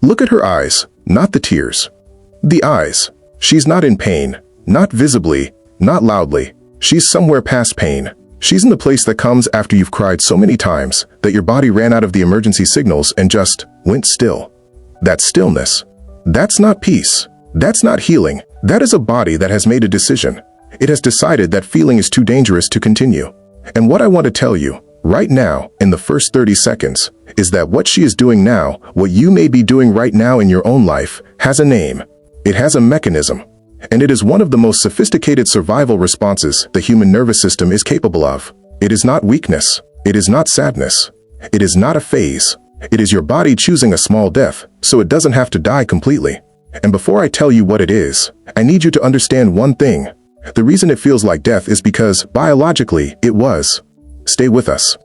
Look at her eyes, not the tears. The eyes. She's not in pain, not visibly, not loudly. She's somewhere past pain. She's in the place that comes after you've cried so many times that your body ran out of the emergency signals and just went still. That's stillness. That's not peace. That's not healing. That is a body that has made a decision. It has decided that feeling is too dangerous to continue. And what I want to tell you, right now, in the first 30 seconds, is that what she is doing now, what you may be doing right now in your own life, has a name. It has a mechanism. And it is one of the most sophisticated survival responses the human nervous system is capable of. It is not weakness. It is not sadness. It is not a phase. It is your body choosing a small death, so it doesn't have to die completely. And before I tell you what it is, I need you to understand one thing. The reason it feels like death is because, biologically, it was. Stay with us.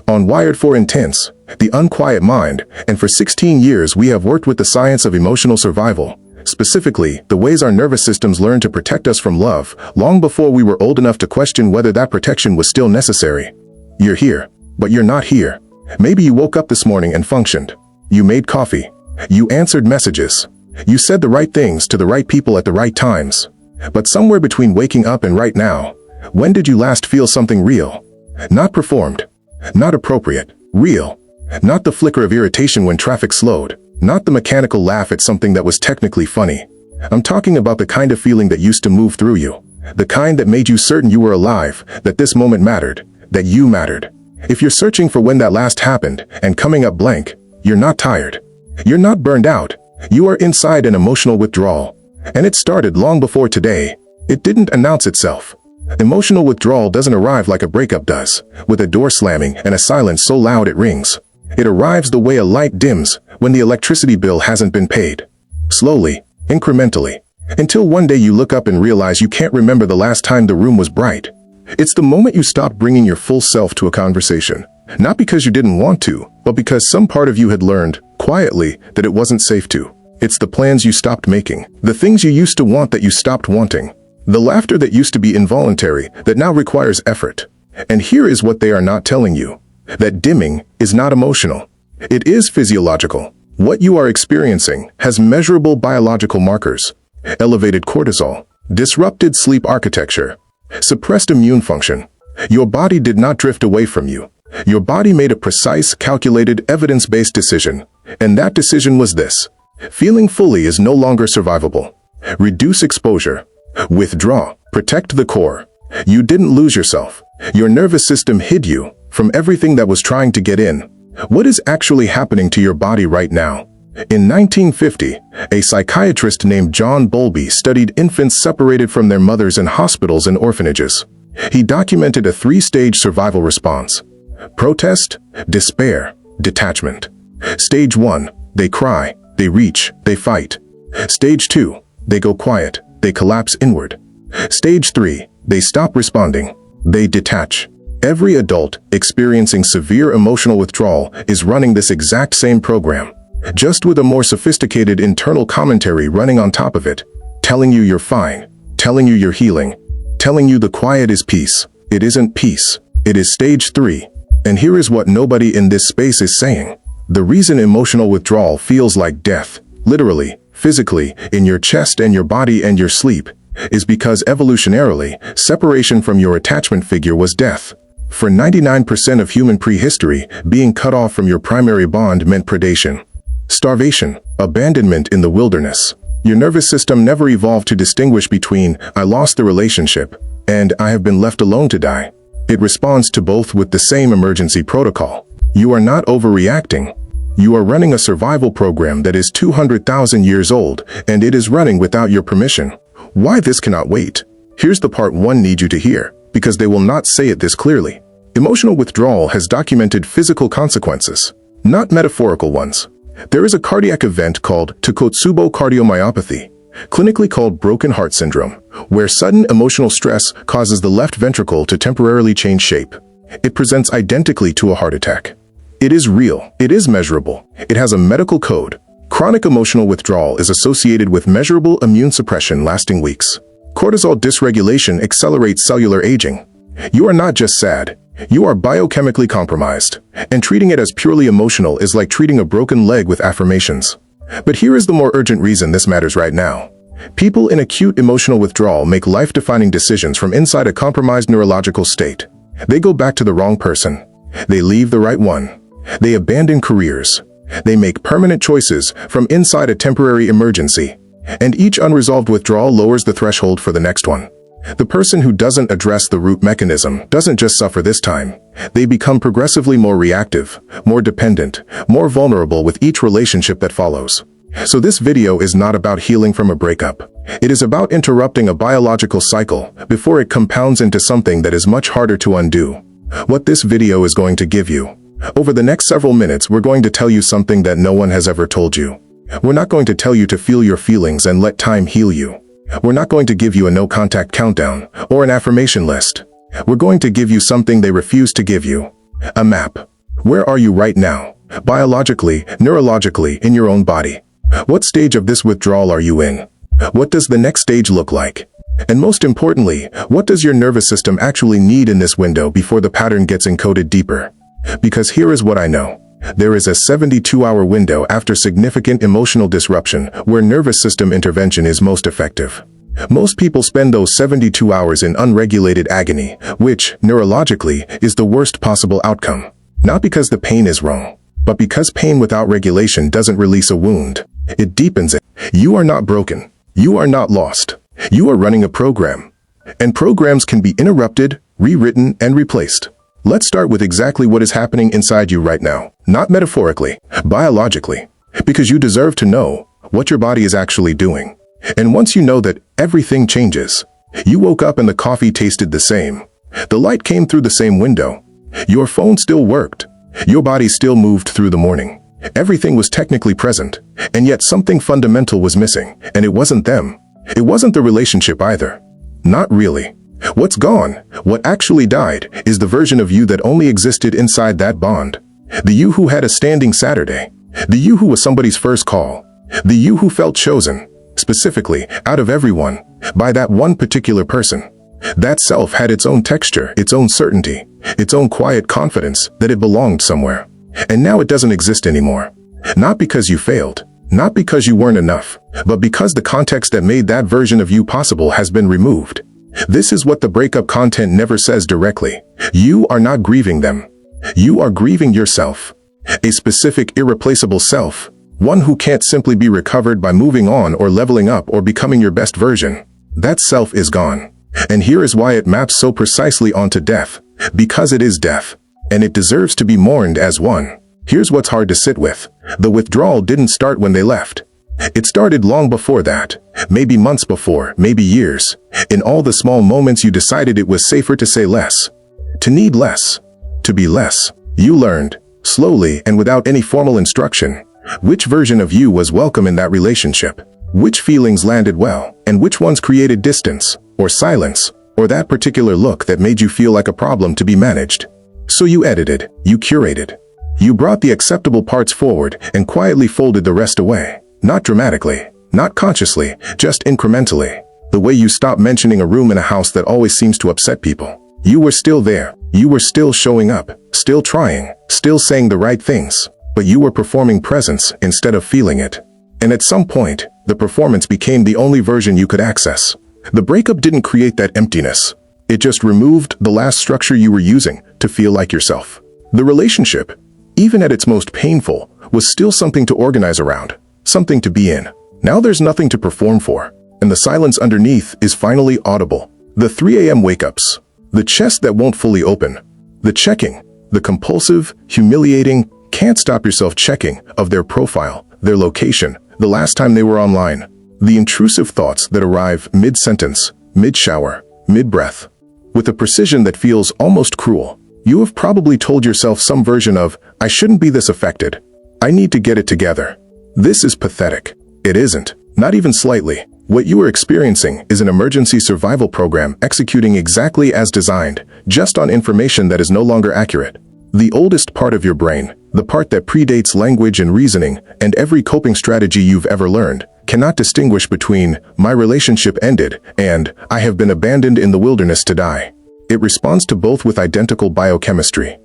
On Wired for Intense, The Unquiet Mind, and for 16 years we have worked with the science of emotional survival. Specifically, the ways our nervous systems learn to protect us from love, long before we were old enough to question whether that protection was still necessary. You're here, but you're not here. Maybe you woke up this morning and functioned. You made coffee. You answered messages. You said the right things to the right people at the right times. But somewhere between waking up and right now, when did you last feel something real? Not performed. Not appropriate. Real. Not the flicker of irritation when traffic slowed. Not the mechanical laugh at something that was technically funny. I'm talking about the kind of feeling that used to move through you. The kind that made you certain you were alive, that this moment mattered, that you mattered. If you're searching for when that last happened and coming up blank, you're not tired. You're not burned out. You are inside an emotional withdrawal. And it started long before today. It didn't announce itself. Emotional withdrawal doesn't arrive like a breakup does, with a door slamming and a silence so loud it rings. It arrives the way a light dims when the electricity bill hasn't been paid. Slowly, incrementally, until one day you look up and realize you can't remember the last time the room was bright. It's the moment you stop bringing your full self to a conversation, not because you didn't want to, but because some part of you had learned, quietly, that it wasn't safe to. It's the plans you stopped making, the things you used to want that you stopped wanting, the laughter that used to be involuntary that now requires effort. And here is what they are not telling you. That dimming is not emotional. It is physiological. What you are experiencing has measurable biological markers. Elevated cortisol, disrupted sleep architecture, suppressed immune function. Your body did not drift away from you. Your body made a precise, calculated, evidence-based decision. And that decision was this. Feeling fully is no longer survivable. Reduce exposure. Withdraw. Protect the core. You didn't lose yourself. Your nervous system hid you from everything that was trying to get in. What is actually happening to your body right now? In 1950, a psychiatrist named John Bowlby studied infants separated from their mothers in hospitals and orphanages. He documented a 3-stage survival response: protest, despair, detachment. Stage 1, they cry, they reach, they fight. Stage 2, they go quiet, they collapse inward. Stage 3, they stop responding, they detach. Every adult experiencing severe emotional withdrawal is running this exact same program, just with a more sophisticated internal commentary running on top of it, telling you you're fine, telling you you're healing, telling you the quiet is peace. It isn't peace. It is stage 3. And here is what nobody in this space is saying. The reason emotional withdrawal feels like death, literally, physically, in your chest and your body and your sleep, is because evolutionarily, separation from your attachment figure was death. For 99% of human prehistory, being cut off from your primary bond meant predation, starvation, abandonment in the wilderness. Your nervous system never evolved to distinguish between "I lost the relationship" and "I have been left alone to die." It responds to both with the same emergency protocol. You are not overreacting. You are running a survival program that is 200,000 years old, and it is running without your permission. Why this cannot wait? Here's the part one need you to hear, because they will not say it this clearly. Emotional withdrawal has documented physical consequences, not metaphorical ones. There is a cardiac event called Takotsubo cardiomyopathy, clinically called broken heart syndrome, where sudden emotional stress causes the left ventricle to temporarily change shape. It presents identically to a heart attack. It is real. It is measurable. It has a medical code. Chronic emotional withdrawal is associated with measurable immune suppression lasting weeks. Cortisol dysregulation accelerates cellular aging. You are not just sad. You are biochemically compromised. And treating it as purely emotional is like treating a broken leg with affirmations. But here is the more urgent reason this matters right now. People in acute emotional withdrawal make life-defining decisions from inside a compromised neurological state. They go back to the wrong person. They leave the right one. They abandon careers. They make permanent choices from inside a temporary emergency. And each unresolved withdrawal lowers the threshold for the next one. The person who doesn't address the root mechanism doesn't just suffer this time. They become progressively more reactive, more dependent, more vulnerable with each relationship that follows. So this video is not about healing from a breakup. It is about interrupting a biological cycle before it compounds into something that is much harder to undo. What this video is going to give you. Over the next several minutes, we're going to tell you something that no one has ever told you. We're not going to tell you to feel your feelings and let time heal you. We're not going to give you a no-contact countdown or an affirmation list. We're going to give you something they refuse to give you. A map. Where are you right now? Biologically, neurologically, in your own body. What stage of this withdrawal are you in? What does the next stage look like? And most importantly, what does your nervous system actually need in this window before the pattern gets encoded deeper? Because here is what I know. There is a 72-hour window after significant emotional disruption where nervous system intervention is most effective. Most people spend those 72 hours in unregulated agony, which, neurologically, is the worst possible outcome. Not because the pain is wrong, but because pain without regulation doesn't release a wound. It deepens it. You are not broken. You are not lost. You are running a program. And programs can be interrupted, rewritten, and replaced. Let's start with exactly what is happening inside you right now. Not metaphorically, biologically. Because you deserve to know what your body is actually doing. And once you know that, everything changes. You woke up and the coffee tasted the same. The light came through the same window. Your phone still worked. Your body still moved through the morning. Everything was technically present. And yet something fundamental was missing. And it wasn't them. It wasn't the relationship either. Not really. What's gone, what actually died, is the version of you that only existed inside that bond. The you who had a standing Saturday. The you who was somebody's first call. The you who felt chosen, specifically, out of everyone, by that one particular person. That self had its own texture, its own certainty, its own quiet confidence that it belonged somewhere. And now it doesn't exist anymore. Not because you failed, not because you weren't enough, but because the context that made that version of you possible has been removed. This is what the breakup content never says directly. You are not grieving them. You are grieving yourself. A specific, irreplaceable self. One who can't simply be recovered by moving on or leveling up or becoming your best version. That self is gone. And here is why it maps so precisely onto death. Because it is death. And it deserves to be mourned as one. Here's what's hard to sit with. The withdrawal didn't start when they left. It started long before that. Maybe months before, maybe years. In all the small moments you decided it was safer to say less. To need less. To be less. You learned, slowly and without any formal instruction, which version of you was welcome in that relationship. Which feelings landed well, and which ones created distance, or silence, or that particular look that made you feel like a problem to be managed. So you edited, you curated. You brought the acceptable parts forward and quietly folded the rest away. Not dramatically, not consciously, just incrementally. The way you stop mentioning a room in a house that always seems to upset people. You were still there. You were still showing up, still trying, still saying the right things. But you were performing presence instead of feeling it. And at some point, the performance became the only version you could access. The breakup didn't create that emptiness. It just removed the last structure you were using to feel like yourself. The relationship, even at its most painful, was still something to organize around. Something to be in. Now there's nothing to perform for, and the silence underneath is finally audible. The 3 a.m. wake-ups, the chest that won't fully open, the checking, the compulsive, humiliating, can't stop yourself checking of their profile, their location, the last time they were online, the intrusive thoughts that arrive mid-sentence, mid-shower, mid-breath. With a precision that feels almost cruel, you have probably told yourself some version of, I shouldn't be this affected. I need to get it together. This is pathetic. It isn't. Not even slightly. What you are experiencing is an emergency survival program executing exactly as designed, just on information that is no longer accurate. The oldest part of your brain, the part that predates language and reasoning, and every coping strategy you've ever learned, cannot distinguish between, my relationship ended, and, I have been abandoned in the wilderness to die. It responds to both with identical biochemistry.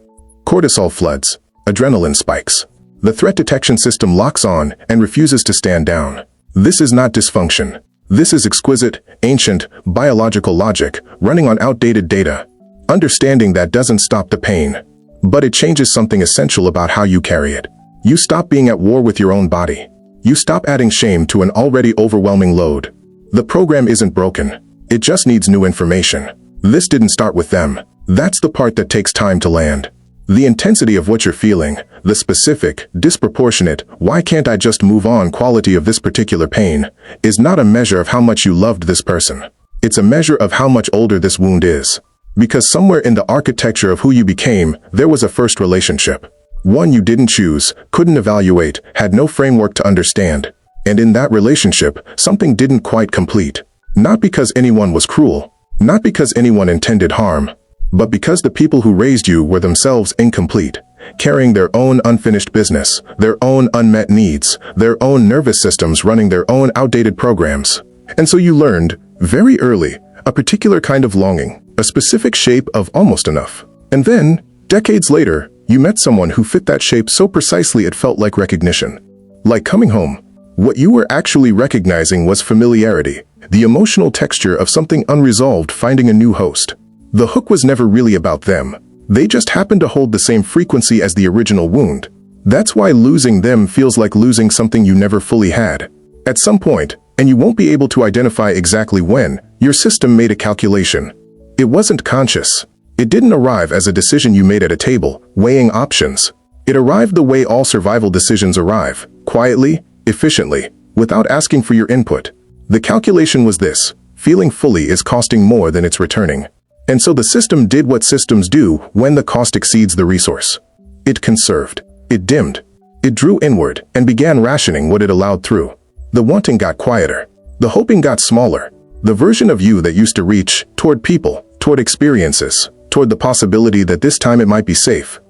Cortisol floods, adrenaline spikes. The threat detection system locks on and refuses to stand down. This is not dysfunction. This is exquisite, ancient, biological logic running on outdated data. Understanding that doesn't stop the pain, but it changes something essential about how you carry it. You stop being at war with your own body. You stop adding shame to an already overwhelming load. The program isn't broken. It just needs new information. This didn't start with them. That's the part that takes time to land. The intensity of what you're feeling, the specific, disproportionate, why can't I just move on quality of this particular pain, is not a measure of how much you loved this person. It's a measure of how much older this wound is. Because somewhere in the architecture of who you became, there was a first relationship. One you didn't choose, couldn't evaluate, had no framework to understand. And in that relationship, something didn't quite complete. Not because anyone was cruel, not because anyone intended harm, but because the people who raised you were themselves incomplete, carrying their own unfinished business, their own unmet needs, their own nervous systems running their own outdated programs. And so you learned, very early, a particular kind of longing, a specific shape of almost enough. And then, decades later, you met someone who fit that shape so precisely it felt like recognition. Like coming home. What you were actually recognizing was familiarity, the emotional texture of something unresolved finding a new host. The hook was never really about them. They just happened to hold the same frequency as the original wound. That's why losing them feels like losing something you never fully had. At some point, and you won't be able to identify exactly when, your system made a calculation. It wasn't conscious. It didn't arrive as a decision you made at a table, weighing options. It arrived the way all survival decisions arrive, quietly, efficiently, without asking for your input. The calculation was this: feeling fully is costing more than it's returning. And so the system did what systems do when the cost exceeds the resource. It conserved. It dimmed. It drew inward and began rationing what it allowed through. The wanting got quieter. The hoping got smaller. The version of you that used to reach toward people, toward experiences, toward the possibility that this time it might be safe.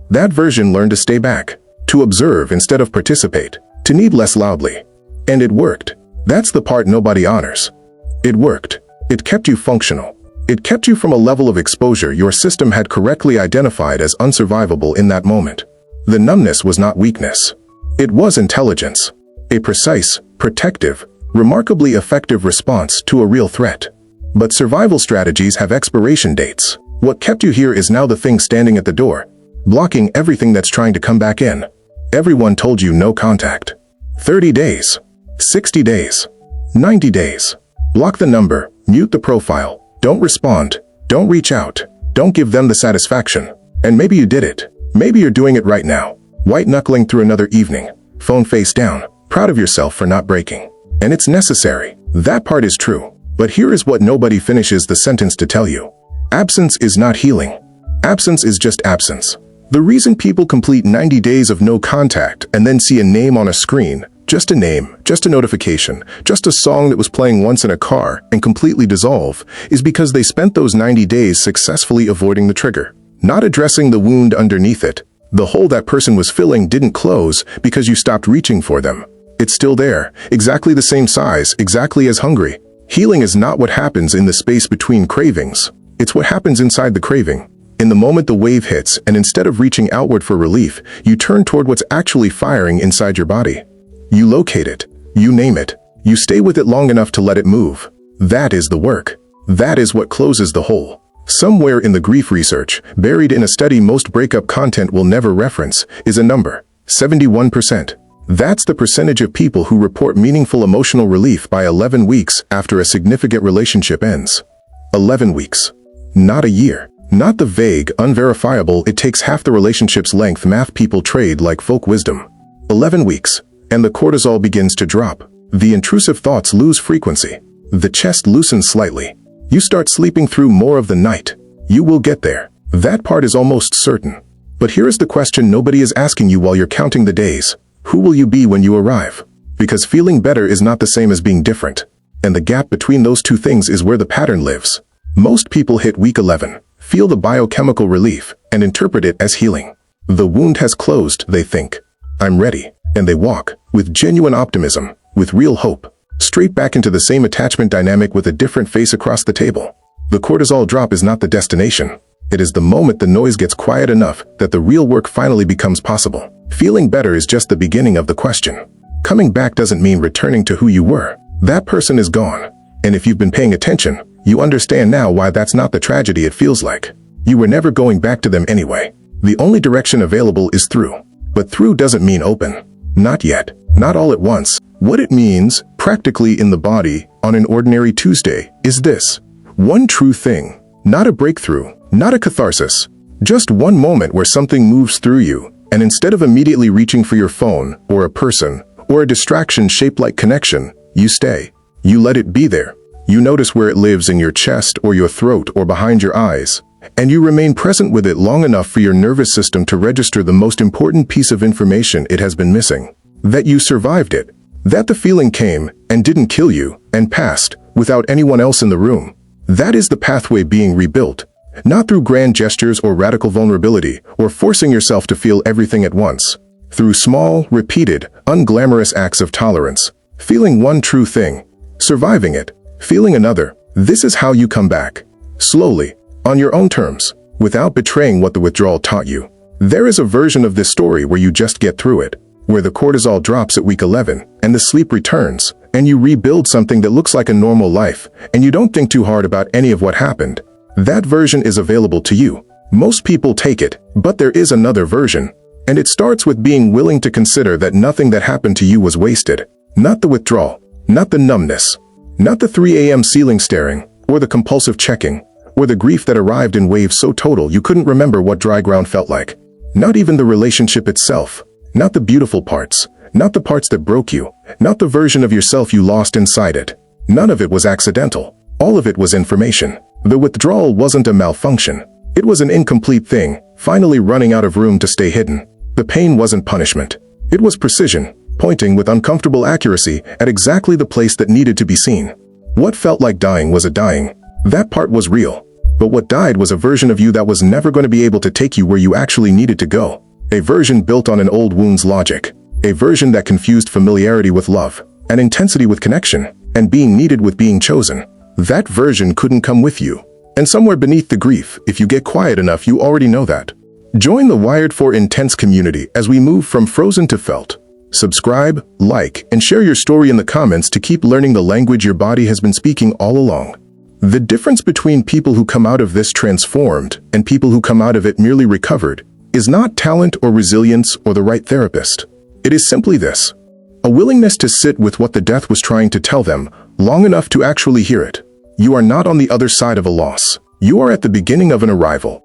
That version learned to stay back, to observe instead of participate, to need less loudly. And it worked. That's the part nobody honors. It worked. It kept you functional. It kept you from a level of exposure your system had correctly identified as unsurvivable in that moment. The numbness was not weakness. It was intelligence. A precise, protective, remarkably effective response to a real threat. But survival strategies have expiration dates. What kept you here is now the thing standing at the door, blocking everything that's trying to come back in. Everyone told you no contact. 30 days. 60 days. 90 days. Block the number, mute the profile. Don't respond. Don't reach out. Don't give them the satisfaction. And maybe you did it. Maybe you're doing it right now. White-knuckling through another evening. Phone face down. Proud of yourself for not breaking. And it's necessary. That part is true. But here is what nobody finishes the sentence to tell you. Absence is not healing. Absence is just absence. The reason people complete 90 days of no contact and then see a name on a screen, just a name, just a notification, just a song that was playing once in a car and completely dissolve, is because they spent those 90 days successfully avoiding the trigger, not addressing the wound underneath it. The hole that person was filling didn't close because you stopped reaching for them. It's still there, exactly the same size, exactly as hungry. Healing is not what happens in the space between cravings. It's what happens inside the craving. In the moment the wave hits, and instead of reaching outward for relief, you turn toward what's actually firing inside your body. You locate it. You name it. You stay with it long enough to let it move. That is the work. That is what closes the hole. Somewhere in the grief research, buried in a study most breakup content will never reference, is a number: 71%. That's the percentage of people who report meaningful emotional relief by 11 weeks after a significant relationship ends. 11 weeks. Not a year. Not the vague, unverifiable, it takes half the relationship's length math people trade like folk wisdom. 11 weeks. And the cortisol begins to drop. The intrusive thoughts lose frequency. The chest loosens slightly. You start sleeping through more of the night. You will get there. That part is almost certain. But here is the question nobody is asking you while you're counting the days. Who will you be when you arrive? Because feeling better is not the same as being different. And the gap between those two things is where the pattern lives. Most people hit week 11, feel the biochemical relief, and interpret it as healing. The wound has closed, they think. I'm ready. And they walk, with genuine optimism, with real hope, straight back into the same attachment dynamic with a different face across the table. The cortisol drop is not the destination. It is the moment the noise gets quiet enough that the real work finally becomes possible. Feeling better is just the beginning of the question. Coming back doesn't mean returning to who you were. That person is gone. And if you've been paying attention, you understand now why that's not the tragedy it feels like. You were never going back to them anyway. The only direction available is through. But through doesn't mean open. Not yet. Not all at once. What it means, practically in the body, on an ordinary Tuesday, is this. One true thing. Not a breakthrough. Not a catharsis. Just one moment where something moves through you, and instead of immediately reaching for your phone, or a person, or a distraction shaped like connection, you stay. You let it be there. You notice where it lives in your chest or your throat or behind your eyes, and you remain present with it long enough for your nervous system to register the most important piece of information it has been missing. That you survived it. That the feeling came and didn't kill you and passed without anyone else in the room. That is the pathway being rebuilt. Not through grand gestures or radical vulnerability or forcing yourself to feel everything at once. Through small, repeated, unglamorous acts of tolerance. Feeling one true thing. Surviving it. Feeling another. This is how you come back. Slowly. On your own terms. Without betraying what the withdrawal taught you. There is a version of this story where you just get through it. Where the cortisol drops at week 11, and the sleep returns, and you rebuild something that looks like a normal life, and you don't think too hard about any of what happened. That version is available to you. Most people take it, but there is another version. And it starts with being willing to consider that nothing that happened to you was wasted. Not the withdrawal, not the numbness, not the 3 a.m. ceiling staring, or the compulsive checking, or the grief that arrived in waves so total you couldn't remember what dry ground felt like. Not even the relationship itself. Not the beautiful parts, not the parts that broke you, not the version of yourself you lost inside it. None of it was accidental. All of it was information. The withdrawal wasn't a malfunction. It was an incomplete thing, finally running out of room to stay hidden. The pain wasn't punishment. It was precision, pointing with uncomfortable accuracy at exactly the place that needed to be seen. What felt like dying was a dying. That part was real. But what died was a version of you that was never going to be able to take you where you actually needed to go. A version built on an old wound's logic. A version that confused familiarity with love, and intensity with connection, and being needed with being chosen. That version couldn't come with you. And somewhere beneath the grief, if you get quiet enough, you already know that. Join the Wired for Intense community as we move from frozen to felt. Subscribe, like, and share your story in the comments to keep learning the language your body has been speaking all along. The difference between people who come out of this transformed and people who come out of it merely recovered is not talent or resilience or the right therapist. It is simply this. A willingness to sit with what the death was trying to tell them long enough to actually hear it. You are not on the other side of a loss. You are at the beginning of an arrival.